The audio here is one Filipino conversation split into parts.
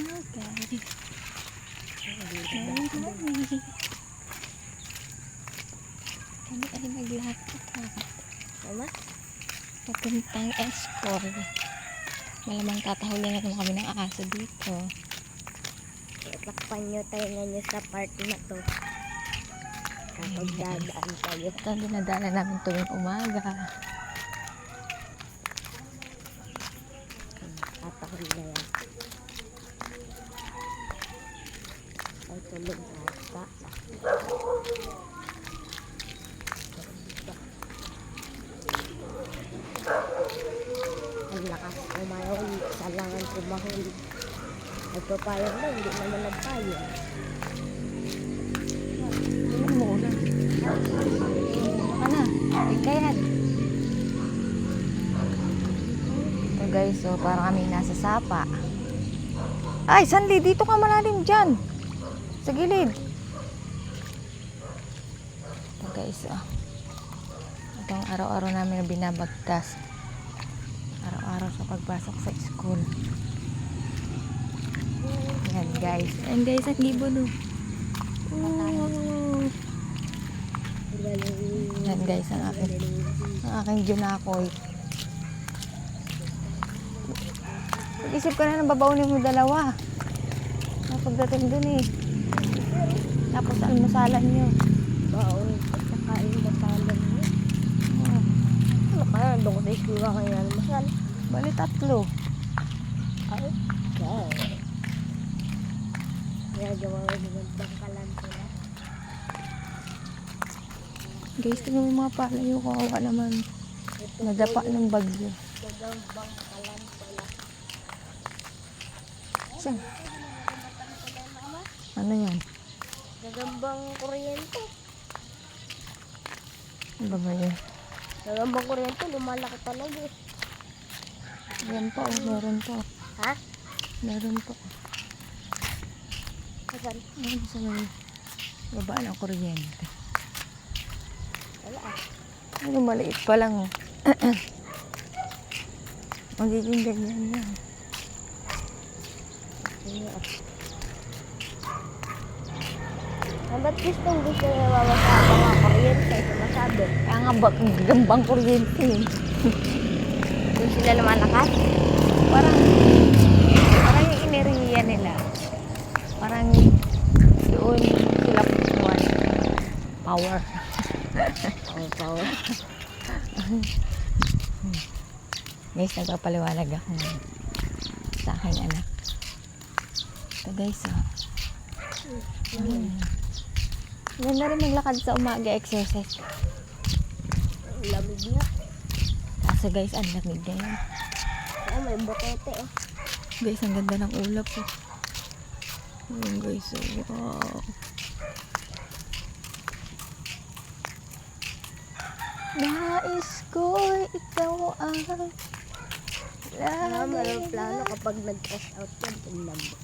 Okay. Kami ay naglakad Mama? papuntang Escor. Malamang tatahulin na naman kami ng aso dito. Takpan nyo tayo nyo sa party na to. Kapag dadaan tayo. Ito ang dinadala namin tuwing umaga. Tatahol na yan. Ay tulog ata. Ang lakas umayaw. Salangan kumahul. Nagpapayang na, hindi naman nagpayang. Ano mo ulan? Baka na. Ikayan. Ito guys, so parang kami nasa sapa. Ay, Sanli, dito ka malalim dyan. Sa gilid. Ito guys, oh. Ito ang araw-araw namin na binabagtas. Araw-araw sa pagpasok sa school. Yan guys. Yan guys, ang libon oh. Yan guys, ang aking Junakoy. Isip ka na ng babaunin mo dalawa. Pagdating dun eh. Tapos almasalan nyo. Baon. At saka almasalan nyo. Ano kaya? Doon ko sa school ka kayo almasal. Bali 3. Ay, okay. Kaya gawa ko magandang kalan sila. Guys, tingnan mo yung mga pala nyo. Kawawa naman. Nadapa ng bagyo. Magandang kalan sila. Saan? Ano yan? Gagambang kuryente. Ano ba ba yun? Gagambang kuryente, lumalaki talaga eh. Yan po, oh, meron po. Ha? Meron po. Saan? Ano sa may babaan ang kuryente? Wala ah. Ano, maliit pa lang. Oh. Magiging ganyan yan. Sige ah. Ba't gusto na mamasabi mga kuryente? Sumasabi. Kaya nga gambang kuryente eh. Kung sila lumalakas? Parang yung enerhiya nila. Parang doon sila puwan. Power. Power. Guys, nagpapaliwanag ako sa aking anak. Ito guys, oh. Ganda rin maglakad sa umaga, exercise. Lamig nga. Kaso guys, ang lamig na yan. Ay, may botete oh. Guys, ang ganda ng ulap oh. Ayan guys, oh, wow. Nais ko ikaw ay Meron plano kapag nag-test out yan, tingnan mo.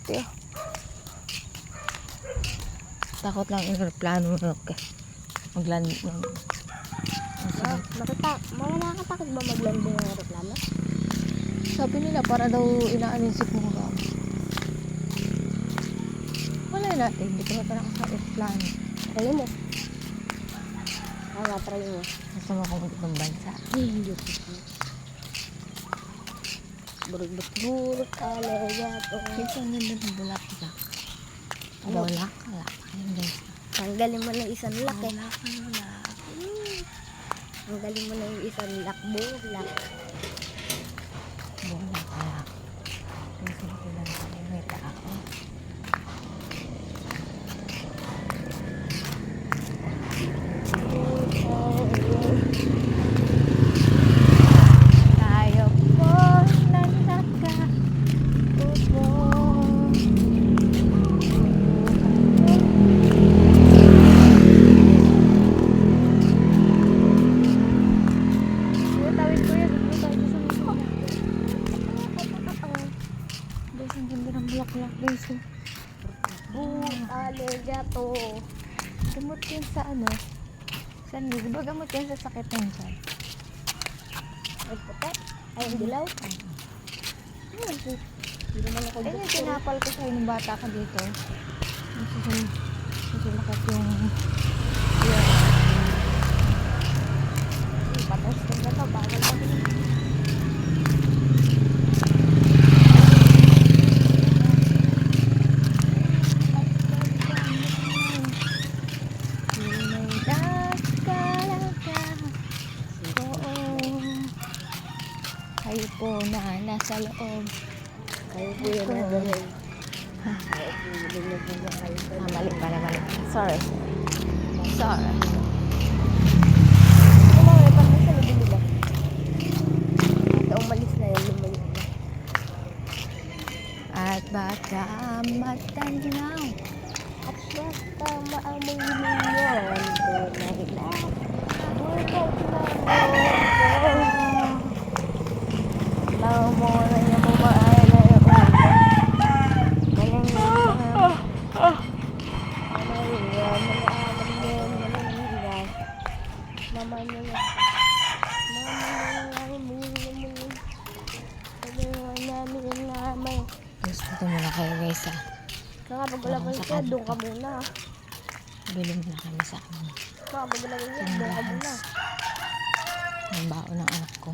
Tiyo. Takot lang yung plano mo. Magland. Nakakatakot ba maglanding ng aeroplano? Sabi nila para daw inaaninsip mo ka. Wala natin. Hindi ko pa nakaka-plano. Try mo. Try mo. Gusto mo akong mag-ibang bansa. Hindi ko. Burot-burot, alayato. Ito ang ganda ng bulaklak. Bulak. Ayun guys. Tanggalin mo na isang lak eh. Bulak. Tanggalin mo na yung isang lak. Bulak. Bulak. Gusto ko lang sa may tao. Tayo po nagkakatubo. Tawid ko yan. Tayo sa mga. Guys, ang ganda ng bulaklak guys. Alayato. Gamot yan sa ano? Saan? Di ba gamot yan sa sakit ng tiyan? Ay puti. Ay dilaw. Hindi naman ako Ayun yung doktor. tinapal ko sa'yo nung bata ka dito. Sumakit yung... Patas na ka, bawal pa rin. Kayo po na nasa loob. Kayo po yun na ganyan. Kayo po yun na ganyan. Mali pala, mali. Sorry. Sorry. Ano mga ipang nasa labi nila? At umalis na yun, lumayo na. At baka matanaw. At basta maamoy ninyon, tunay na. Buhay na mo na niya bumaay na yung Gusto mo na kayo guys ah. Kapag ulapin siya, doon ka muna. Bili mo na kami sa amin. Kapag ulapin siya, doon ka muna. Ng bao ng anak ko.